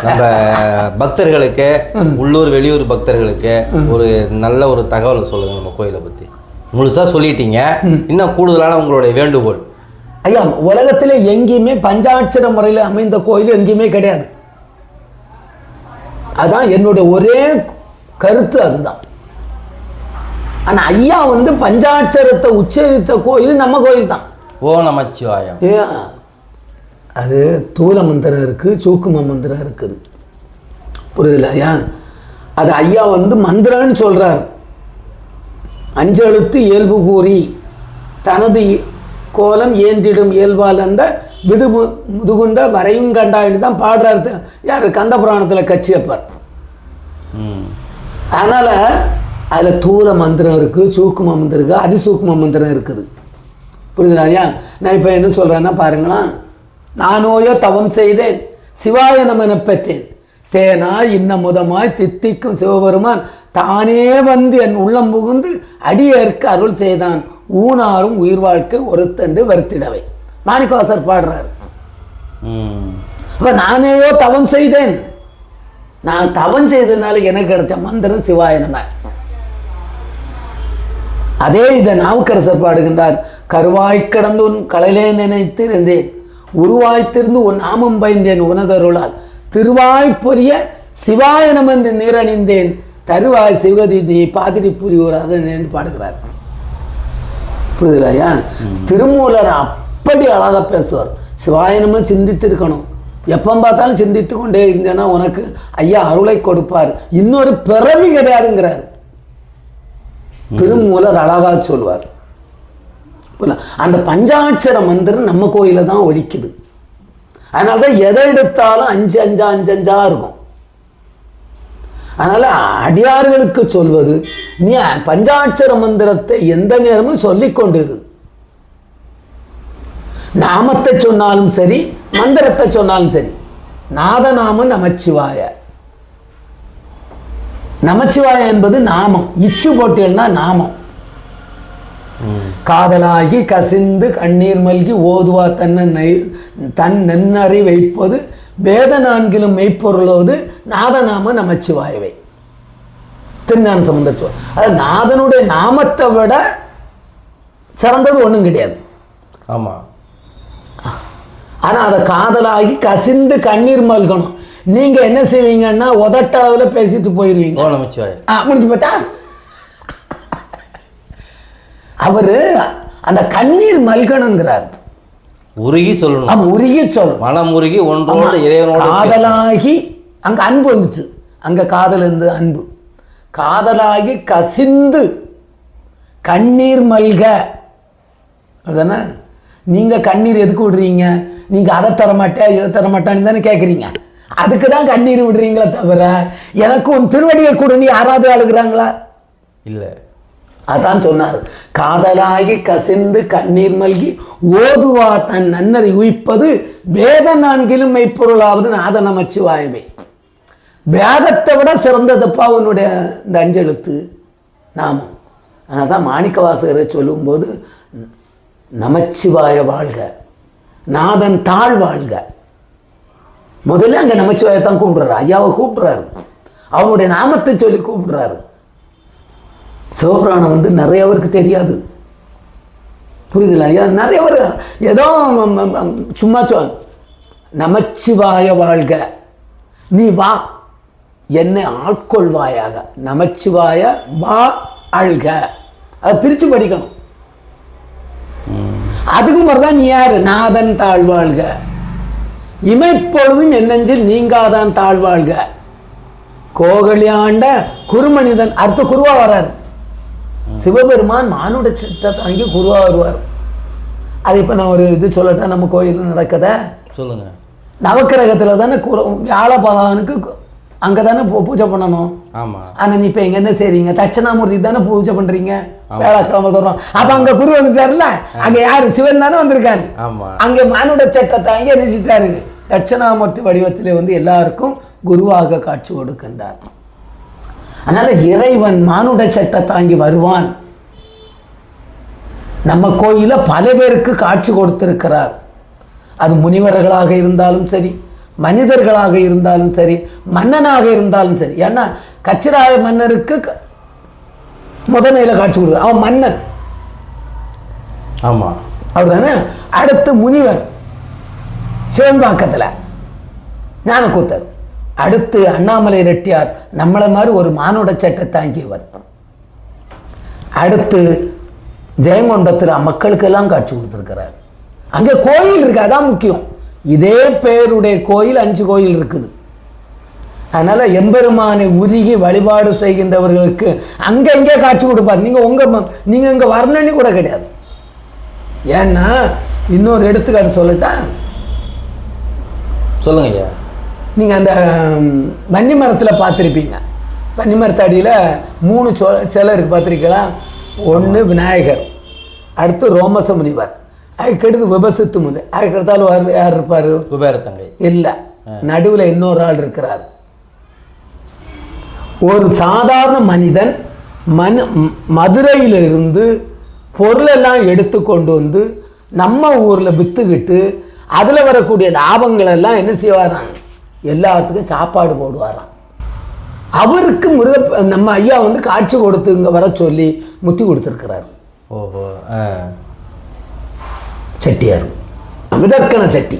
நம்ம பக்தர்களுக்கு, உள்ளூர் வெளியூர் பக்தர்களுக்கு ஒரு நல்ல ஒரு தகவல் சொல்லுங்க நம்ம கோயிலை பற்றி. முழுசா சொல்லிட்டீங்க, இன்னும் கூடுதலான உங்களுடைய வேண்டுகோள். ஐயா, உலகத்தில் எங்கேயுமே பஞ்சாட்சர முறையில் அமைந்த கோயில் எங்கேயுமே கிடையாது. அதான் என்னுடைய ஒரே கருத்து, அதுதான். ஆனால் ஐயா பஞ்சாட்சரத்தை உச்சரித்த கோயில் நம்ம கோயில் தான். ஓ நமச்சிவாயம். அது தூல மந்திரம் இருக்குது, சூக்கும மந்திரம் இருக்குது, புரியுதுல ஐயா? அது ஐயா மந்திரம்னு சொல்கிறார். 5 எழுத்து இயல்பு கூறி தனது கோலம் ஏந்திடும் இயல்பால் அந்த முதுகுண்ட வரையும் கண்டாயின்னு தான் பாடுறாரு. யார்? கந்த புராணத்தில் கச்சியப்பர். அதனால் அதில் தூல மந்திரம் இருக்குது, சூக்கும மந்திரம் இருக்குது, அதிசூக்கும மந்திரம் இருக்குது, புரியுதுல ஐயா? நான் இப்போ என்ன சொல்கிறேன்னா பாருங்களேன். நானோயோ தவம் செய்தேன், சிவாய நமன பெற்றேன், தேனாய் இன்ன முதமாய் தித்திக்கும் சிவபெருமான் தானே என் உள்ளம் புகுந்து அடியேற்கு அருள் செய்தான், ஊனாரும் உயிர் வாழ்க்கை ஒருத்தண்டு வருத்திடவை. மாணிக்கவாசர் பாடுறாரு. அப்ப நானேயோ தவம் செய்தேன், நான் தவம் செய்ததுனால எனக்கு கிடைச்ச மந்திரம் சிவாய நம. அதே இதை நாவுக்கரசர் பாடுகின்றார். கருவாய் கிடந்து உன் கலையிலே நினைத்து இருந்தேன், உருவாய்த்திருந்து உன் நாமம் பயந்தேன் உனதருளால், திருவாய் பொரிய சிவாய நம என்று நீரணிந்தேன், தருவாய் சிவகதி நீ பாதிரி புரியூர் அதன் பாடுகிறார். புரியுதுலையா? திருமூலர் அப்படி அழகாக பேசுவார். சிவாயனமா சிந்தித்திருக்கணும், எப்போ பார்த்தாலும் சிந்தித்து கொண்டே இருந்தேன்னா உனக்கு ஐயா அருளை கொடுப்பார், இன்னொரு பிறவி கிடையாதுங்கிறார் திருமூலர் அழகா சொல்வார். அந்த பஞ்சாட்சர மந்திரம் நம்ம கோயில தான் ஒலிக்குது. அதனால்தான் எதை எடுத்தாலும் 5 5 5 5 இருக்கும். அதனால அடியார்களுக்கு சொல்வது, நீ பஞ்சாட்சர மந்திரத்தை எந்த நேரமும் சொல்லிக் கொண்டிரு. நாமத்தை சொன்னாலும் சரி, மந்திரத்தை சொன்னாலும் சரி. நாதநாமம் நமச்சிவாய. நமச்சிவாய என்பது நாமம். இச்சு போட்டியல்னா நாமம். காதலாகி கசிந்து கண்ணீர் மல்கி ஓதுவா தன் நன்னறி வைப்பது வேத 4 மெய்ப்பொருளோது நாதநாம நமச்சிவாயவை. திருஞான சம்பந்தத்துவம். அது நாதனுடைய நாமத்தை விட சிறந்தது ஒன்றும் கிடையாது. ஆமா. ஆனால் அதை காதலாகி கசிந்து கண்ணீர் மல்கணும். நீங்க என்ன செய்வீங்கன்னா உதட்டளவில் பேசிட்டு போயிடுவீங்க. முடிஞ்சு போச்சா? அவரு அந்த கண்ணீர் மல்கணுங்கிறார். உருகி சொல்லணும். உருகி சொல்லணும். மனம் உருகி ஒன்றோடு இறைவனோடு காதலாகி. அங்க அன்பு வந்துச்சு. அங்க காதல் இருந்து அன்பு. காதலாகி கசிந்து கண்ணீர் மல்க. அதுதானே? நீங்க கண்ணீர் எதுக்கு விடுறீங்க? நீங்க அதை தரமாட்டேன் இதை தரமாட்டான்னு தானே கேட்குறீங்க. அதுக்கு தான் கண்ணீர் விடுறீங்களே தவிர எனக்கு உன் திருவடியை கூட நீ யாராவது அழுகிறாங்களா? இல்லை. அதான் சொன்னார். காதலாகி கசிந்து கண்ணீர் மல்கி ஓதுவா தன் நன்னறி உயிப்பது வேத 4 மெய்ப்பொருளாவது நாத நமச்சிவாயவே. வேதத்தை விட சிறந்ததுப்பா உன்னுடைய இந்த 5 எழுத்து நாமம். ஆனால் தான் மாணிக்க வாசகரை சொல்லும்போது நமச்சிவாய வாழ்க, நாதன் தாழ் வாழ்க. முதல்ல அங்கே நமச்சிவாயத்தான் கூப்பிடுறாரு. ஐயாவை கூப்பிடுறாரு, அவனுடைய நாமத்தை சொல்லி கூப்பிடுறாரு. சிவபுராணம் நிறைய பேருக்கு தெரியாது, புரியுதுல ஐயா? நிறைய பேர் ஏதோ சும்மா நமச்சிவாய வாழ்க, நீ வா என்னை ஆட்கொள்வாயாக, நமச்சிவாய வா அழ்க. அதை பிரித்து படிக்கணும். அதுக்கு மாதிரிதான் நீ யாரு? நாதன் தாழ்வாழ்க, இமைப்பொழுதும் என்னெஞ்சில் நீங்காதான் தாழ்வாழ்க, கோகலியாண்ட குருமனிதன். அடுத்த குருவா வர்றாரு சிவபெருமான். மானுட சித்தை தாங்கி குருவா வருவார். அது இப்போ நான் ஒரு இது சொல்லட்டா, நம்ம கோயில் நடக்குத சொல்லுங்க. நவக்கிரகத்தில் தானே வியாழ பகவானுக்கு அங்கே தானே பூஜை பண்ணணும். ஆமாம். ஆனால் நீ இப்போ எங்கே என்ன செய்றீங்க? தட்சணாமூர்த்தி தானே பூஜை பண்ணுறீங்க வேளாக்கிழமை தோறும். அப்போ அங்கே குரு வந்துட்டாருல, அங்கே யார்? சிவன் தானே வந்திருக்காரு. அங்கே மானுட சட்டை தாங்கி என்ன செஞ்சிட்டாரு? தட்சணாமூர்த்தி வடிவத்தில் எல்லாருக்கும் குருவாக காட்சி கொடுக்கின்றார். அதனால இறைவன் மானுட சட்டை தாங்கி வருவான். நம்ம கோயில பல பேருக்கு காட்சி கொடுத்திருக்கிறார். அது முனிவர்களாக இருந்தாலும் சரி, மனிதர்களாக இருந்தாலும் சரி, மன்னனாக இருந்தாலும் சரி. ஏன்னா கச்சிராய மன்னருக்கு முதன்மையில் காட்சி கொடுத்து அவன் மன்னன். ஆமாம், அப்படிதானே. அடுத்து முனிவர் சிவன்பாக்கத்தில் ஞானக்கூத்தர். அடுத்து அண்ணாமலை ரெட்டியார், நம்மளை மாதிரி ஒரு மானுட சட்டை தாங்கியவர். அடுத்து ஜெயங்கொண்டத்தில் மக்களுக்கெல்லாம் காட்சி கொடுத்துருக்கிறார். அங்கே கோயில் இருக்கு, அதான் முக்கியம். இதே பேருடைய கோயில் 5 கோயில் இருக்குது. அதனால எம்பெருமானை உருகி வழிபாடு செய்கின்றவர்களுக்கு அங்கே காட்சி கொடுப்பார். நீங்கள் இங்கே வர்ணனி கூட கிடையாது. ஏன்னா இன்னொரு எடுத்துக்காட்டு சொல்லட்டா, சொல்லுங்க ஐயா. நீங்கள் அந்த வன்னி மரத்தில் பார்த்துருப்பீங்க. வன்னி மரத்து அடியில் 3 சிலை இருக்குது, பார்த்துருக்கீங்களா? ஒன்று விநாயகர், அடுத்து ரோமச முனிவர், அதுக்கடுத்து விபசித்து முனி, அதுக்கடுத்தாலும் யார் இருப்பார்? குபேர தங்கை. இல்லை, நடுவில் இன்னொரு ஆள் இருக்கிறார். ஒரு சாதாரண மனிதன் மதுரையிலிருந்து பொருளெல்லாம் எடுத்து கொண்டு வந்து நம்ம ஊரில் விற்றுக்கிட்டு அதில் வரக்கூடிய லாபங்கள் எல்லாம் என்ன செய்வாராம்? எல்லாத்துக்கும் சாப்பாடு போடுவாராம். அவருக்கு நம்ம ஐயா வந்து காட்சி கொடுத்து இங்கே வர சொல்லி முத்தி கொடுத்துருக்கிறார். ஓஹோ. செட்டியார், விதர்க்கண செட்டி.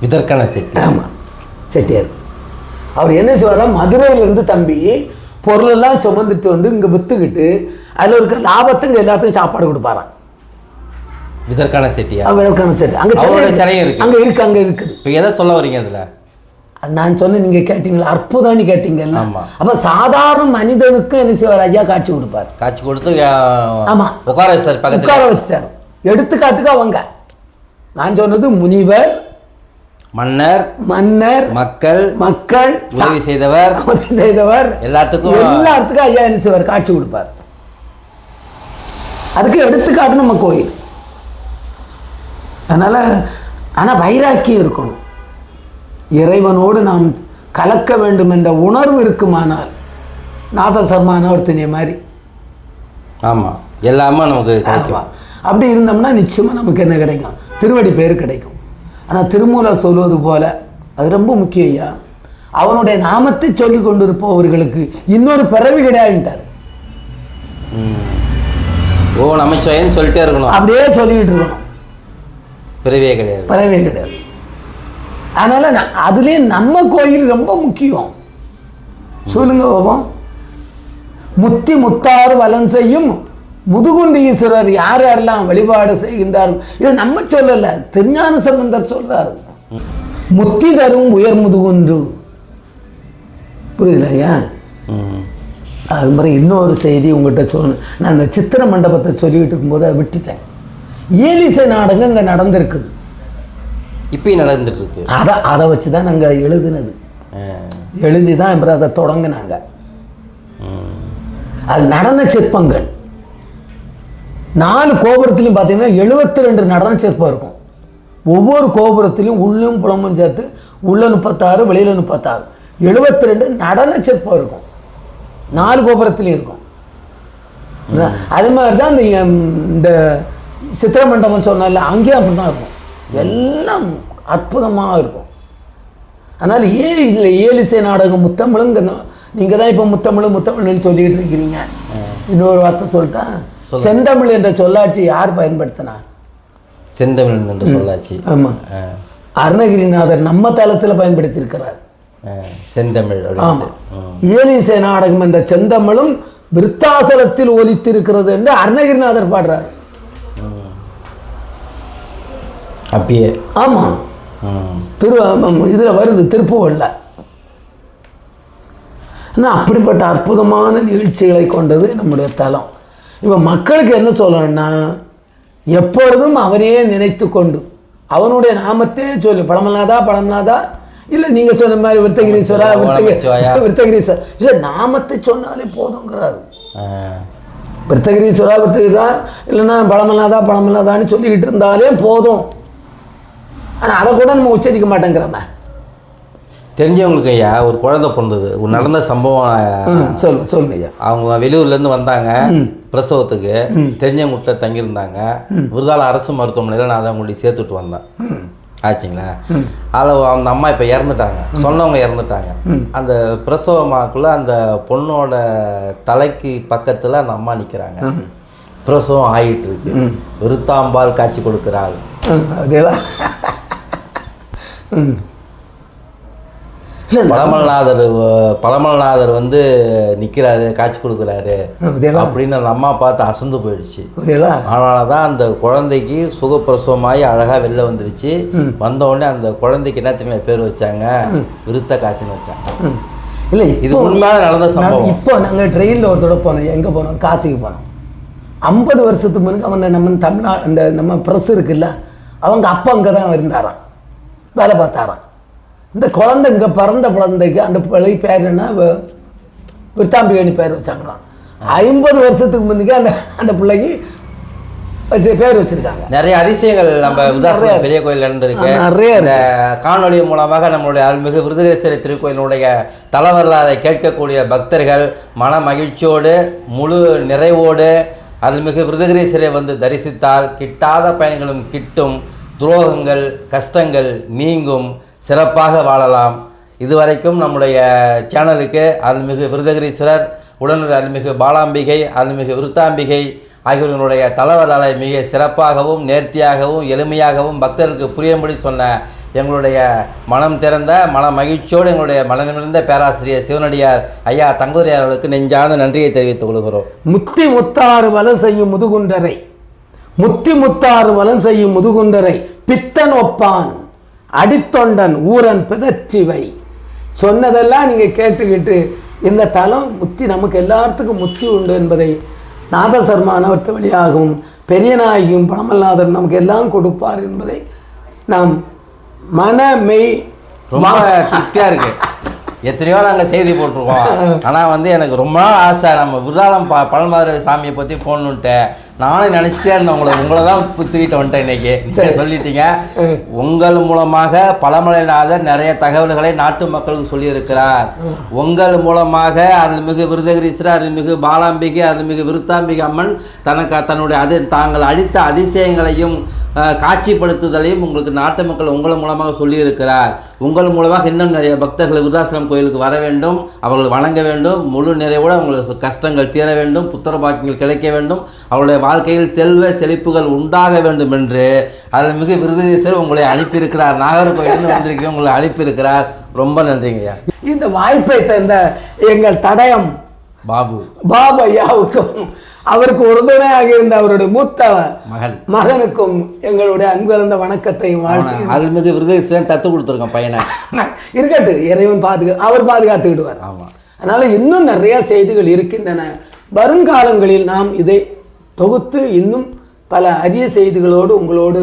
விதர்க்கண செட்டி. ஆமாம், செட்டியார். அவர் என்ன செய்வாரா, மதுரையிலேருந்து தம்பி பொருளெல்லாம் சுமந்துட்டு வந்து இங்கே விற்றுக்கிட்டு அதில் இருக்க லாபத்துக்கு எல்லாத்துக்கும் சாப்பாடு கொடுப்பாராம். விதர்க்கண செட்டியா? விதர்க்கண செட்டி. அங்கே சிலையும் இருக்கு. அங்கே இருக்குது. இப்போ எதை சொல்ல வரீங்க அதில்? அது நான் சொன்னேன், நீங்கள் கேட்டீங்களா? அற்புதம்னு கேட்டீங்கல்ல. அப்போ சாதாரண மனிதனுக்கு என்ன செய்வார்? ஐயா காட்சி கொடுப்பார். காட்சி கொடுத்து ஆமாம் உட்கார வச்சிட்டார். உட்கார வச்சிட்டார். எடுத்துக்காட்டுக்கு அவங்க நான் சொன்னது முனிவர், மன்னர், மக்கள் உதவி செய்தவர் எல்லாத்துக்கும் ஐயா என்ன செய்வார்? காட்சி கொடுப்பார். அதுக்கு எடுத்துக்காட்டு நம்ம கோயில். அதனால ஆனால் வைராக்கியம் இருக்கணும். இறைவனோடு நாம் கலக்க வேண்டும் என்ற உணர்வு இருக்குமானால் நாதசர்மான ஒருத்தனிய மாதிரி. ஆமாம், எல்லாமே நமக்கு கிடைக்கும். அப்படி இருந்தோம்னா நிச்சயமாக நமக்கு என்ன கிடைக்கும்? திருவடி பேர் கிடைக்கும். ஆனால் திருமூலர் சொல்வது போல அது ரொம்ப முக்கியம் ஐயா. அவனுடைய நாமத்தை சொல்லி கொண்டு இருப்பவர்களுக்கு இன்னொரு பிறவி கிடையாதுட்டார். ஓ நமச்சிவாயன்னு சொல்லிட்டே இருக்கணும், அப்படியே சொல்லிக்கிட்டு இருக்கணும். பிறவியே கிடையாது, பிறவியே கிடையாது. அதனால் அதுலேயே நம்ம கோயில் ரொம்ப முக்கியம். சொல்லுங்க பாபம். முத்தி முத்தாறு வலம் செய்யும் முதுகுண்டு ஈஸ்வரர் யார் யாரெல்லாம் வழிபாடு செய்கின்றார்? இது நம்ம சொல்லலை, திருஞான சம்பந்தர் சொல்றாரு. முத்தி தரும் உயர் முதுகுன்று. புரியுதுல ஐயா? அது மாதிரி இன்னொரு செய்தி உங்கள்கிட்ட சொல்லணும். நான் அந்த சித்திர மண்டபத்தை சொல்லிக்கிட்டு இருக்கும்போது அதை விட்டுட்டேன். ஏலிசை நாடகம் இங்கே நடந்திருக்குது, இப்பயும் நடந்துட்டு இருக்கு. அதை வச்சு தான் நாங்கள் எழுதுனது. எழுதி தான் அப்புறம் அதை தொடங்கினாங்க. அது நடன சிற்பங்கள். 4 கோபுரத்திலையும் பார்த்தீங்கன்னா 72 நடன சிற்பம் இருக்கும். ஒவ்வொரு கோபுரத்திலையும் உள்ளும் புலமும் சேர்த்து உள்ள 36, வெளியில் 36, 72 நடன சிற்பம் இருக்கும். 4 கோபுரத்திலையும் இருக்கும். அது மாதிரி தான் இந்த சித்திர மண்டபம் சொன்னால அங்கேயும் அப்படி தான் இருக்கும். எல்லாம் அற்புதமாக இருக்கும். அதனால் இல்லை ஏலிசை நாடகம் முத்தமிழுங்க. நீங்கள் தான் இப்போ முத்தமிழ்னு சொல்லிக்கிட்டு இருக்கிறீங்க. இன்னொரு வார்த்தை சொல்லிட்டா, செந்தமிழ் என்ற சொல்லாட்சி யார் பயன்படுத்தினா? செந்தமிழ் என்ற சொல்லாட்சி. ஆமாம், அருணகிரிநாதர் நம்ம தளத்தில் பயன்படுத்தி இருக்கிறார் செந்தமிழ். ஆமாம், ஏலிசை நாடகம் என்ற செந்தமிழும் விருத்தாசலத்தில் ஒலித்திருக்கிறது என்று அருணகிரிநாதர் பாடுறார். அப்படியே. ஆமாம், இதில் வருது திருப்புகழில். ஆனால் அப்படிப்பட்ட அற்புதமான நிகழ்ச்சிகளை கொண்டது நம்முடைய தலம். இப்போ மக்களுக்கு என்ன சொல்லணும்னா, எப்பொழுதும் அவனையே நினைத்து கொண்டு அவனுடைய நாமத்தையே சொல்லி பழமநாதா இல்லை நீங்கள் சொன்ன மாதிரி விருத்தகிரீஸ்வரா விருத்தகிரீஸ்வரர் இல்லை நாமத்தை சொன்னாலே போதுங்கிறாரு. விருத்தகிரீஸ்வரா இல்லைன்னா பழமநாதான்னு சொல்லிக்கிட்டு இருந்தாலே போதும். ஆனால் அதை கூட நம்ம உச்சரிக்க மாட்டேங்கிறோமே. தெரிஞ்சவங்களுக்கு ஐயா ஒரு குழந்தை பிறந்தது, ஒரு நடந்த சம்பவம். சொல்லுங்க ஐயா. அவங்க வெளியூர்லேருந்து வந்தாங்க பிரசவத்துக்கு, தெரிஞ்சவங்க வீட்டில் தங்கியிருந்தாங்க. விருதால அரசு மருத்துவமனையில் நான் அதை அவங்களுக்கு சேர்த்துட்டு வந்தேன். ஆச்சுங்களா? அதில் அந்த அம்மா இப்போ இறந்துட்டாங்க, சொன்னவங்க இறந்துட்டாங்க. அந்த பிரசவமாக்குள்ள அந்த பொண்ணோட தலைக்கு பக்கத்தில் அந்த அம்மா நிற்கிறாங்க. பிரசவம் ஆகிட்டு இருக்கு. விருத்தாம்பால் காட்சி கொடுக்குறாள். அதெல்லாம் பழமல்நாதர் வந்து நிற்கிறாரு, காட்சி கொடுக்குறாரு அப்படின்னு அந்த அம்மா பார்த்து அசந்து போயிடுச்சு. அதனால தான் அந்த குழந்தைக்கு சுகப்பிரசவமாகி அழகாக வெளில வந்துருச்சு. வந்த உடனே அந்த குழந்தைக்கு என்ன தெரியுமா பேர் வச்சாங்க? விருத்த காசின்னு வச்சாங்க. இல்லை, இது உண்மையாக நடந்த சம்பவம். இப்போ நாங்கள் ட்ரெயினில் ஒரு தடவை போனோம். எங்கே போனோம்? காசிக்கு போனோம். 50 வருஷத்துக்கு முன்னாடி அவன் நம்ம தமிழ்நாடு அந்த நம்ம ப்ரெஸ் இருக்குல்ல, அவங்க அப்பா அங்கே தான் இருந்தாராம், வேலை பார்த்தாராம். இந்த குழந்தை இங்கே பிறந்த குழந்தைக்கு அந்த பிள்ளை பேர் என்ன? விருத்தாம்பிகனி பேர் வச்சாங்களாம். 50 வருஷத்துக்கு முன்னாடி அந்த அந்த பிள்ளைக்கு பேர் வச்சிருக்காங்க. நிறைய அதிசயங்கள் நம்ம உதாரணம் பெரிய கோயில் நடந்திருக்கு. நிறைய இந்த காணொலி மூலமாக நம்மளுடைய அருள்மிகு விருதுகேஸ்வரி திருக்கோயிலுடைய தல வரலாறை கேட்கக்கூடிய பக்தர்கள் மன மகிழ்ச்சியோடு முழு நிறைவோடு அருள்மிகு விருதுகேஸ்வரியை வந்து தரிசித்தால் கிட்டாத பயன்களும் கிட்டும், துரோகங்கள் கஷ்டங்கள் நீங்கும், சிறப்பாக வாழலாம். இதுவரைக்கும் நம்முடைய சேனலுக்கு அருள்மிகு விருதுகேஸ்வரர், உடனுடைய அருள்மிகு பாலாம்பிகை, அருள்மிகு விருத்தாம்பிகை ஆகியோர்களுடைய தலவரலாறை மிக சிறப்பாகவும் நேர்த்தியாகவும் எளிமையாகவும் பக்தர்களுக்கு புரியும்படி சொன்ன எங்களுடைய மனம் திறந்த மன மகிழ்ச்சியோடு எங்களுடைய மனநிறைந்த பேராசிரியர் சிவனடியார் ஐயா தங்குதுரையார் அவர்களுக்கு நெஞ்சான நன்றியை தெரிவித்துக் கொள்கிறோம். முத்தி முத்தாறு வலம் செய்யும் முதுகுண்டரை, முத்தி முத்தாறு வலம் செய்யும் முதுகுண்டரை பித்தன் ஒப்பான் அடித்தொண்டன் ஊரன் பிதச்சிவை சொன்னதெல்லாம் நீங்கள் கேட்டுக்கிட்டு இந்த தலம் முத்தி நமக்கு எல்லாத்துக்கும் முத்தி உண்டு என்பதை நாதசர்மானவர்த்த வழியாகவும் பெரியநாயகியும் பழமல்நாதர் நமக்கு எல்லாம் கொடுப்பார் என்பதை நாம் மனமெய் ரொம்ப திருப்தியாக இருக்கு. எத்தனையோ நாங்கள் செய்தி போட்டிருக்கோம். ஆனால் வந்து எனக்கு ரொம்ப நாள் ஆசை நம்ம விருதாலம் பழமல்நாதர் சாமியை பற்றி போகணுன்ட்டு நானும் நினச்சிட்டே இருந்தேன். உங்களை தான் தூக்கிட்டு வந்துட்டேன் இன்னைக்கு. நீங்கள் சொல்லிட்டீங்க. உங்கள் மூலமாக பழமலைநாதர் நிறைய தகவல்களை நாட்டு மக்களுக்கு சொல்லியிருக்கிறார். உங்கள் மூலமாக அருள்மிகு விருதுகேஸ்வரர், அருள்மிகு பாலாம்பிகை, அருள்மிகு விருத்தாம்பிகை அம்மன் தன்னுடைய தாங்கள் அளித்த அதிசயங்களையும் காட்சிப்படுத்துதலையும் உங்களுக்கு நாட்டு மக்கள் உங்கள் மூலமாக சொல்லியிருக்கிறார். உங்கள் மூலமாக இன்னும் நிறைய பக்தர்கள் விருதாசலம் கோயிலுக்கு வர வேண்டும், அவர்கள் வணங்க வேண்டும், முழு நிறைவோடு அவங்களுக்கு கஷ்டங்கள் தீர வேண்டும், புத்திர பாக்கியங்கள் கிடைக்க வேண்டும், அவருடைய வாழ்க்கையில் செல்வ செழிப்புகள் உண்டாக வேண்டும் என்று அருள்மிகு விருதுகேஸ்வரர் உங்களை அனுப்பியிருக்கிறார். நாகர்கோயிலிருந்து வந்திருக்கீங்க, உங்களை அனுப்பியிருக்கிறார். ரொம்ப நன்றிங்கய்யா. இந்த வாய்ப்பை தந்த எங்கள் தடயம் பாபு ஐயாவுக்கும் அவருக்கு உறுதுணையாக இருந்த அவருடைய மூத்த மகனுக்கும் எங்களுடைய அன்பிறந்த வணக்கத்தையும் அருள்மிகு விருதுகேஸ்வரன் தத்து கொடுத்துருக்கோம் பையனை. இருக்கட்டும், இறைவன் அவர் பாதுகாத்துக்கிடுவார். அதனால இன்னும் நிறைய செய்திகள் இருக்கின்றன. வருங்காலங்களில் நாம் இதை தொகுத்து இன்னும் பல அரிய செய்திகளோடு உங்களோடு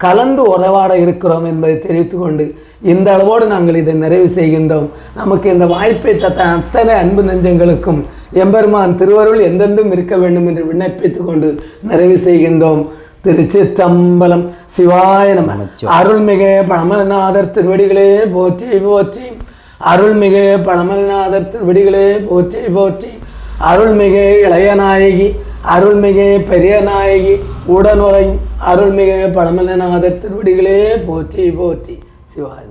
கலந்து உறவாட இருக்கிறோம் என்பதை தெரிவித்து கொண்டு இந்த அளவோடு நாங்கள் இதை நிறைவு செய்கின்றோம். நமக்கு இந்த வாய்ப்பை தத்த அத்தனை அன்பு நெஞ்சங்களுக்கும் எம்பெருமான் திருவருள் எந்தெந்தும் இருக்க வேண்டும் என்று விண்ணப்பித்துக் கொண்டு நிறைவு செய்கின்றோம். திருச்சிற்றம்பலம். சிவாய நம. அருள்மிகு பழமல்நாதர் திருவடிகளே போற்றி போற்றி. அருள்மிகு பழமல்நாதர் திருவடிகளே போற்றி போற்றி. அருள்மிகு இளையநாயகி, அருள்மிகு பெரிய நாயகி, உடனுரை அருள்மிகு பழமல்நாதர் திருவடிகளே போற்றி போற்றி. சிவாய.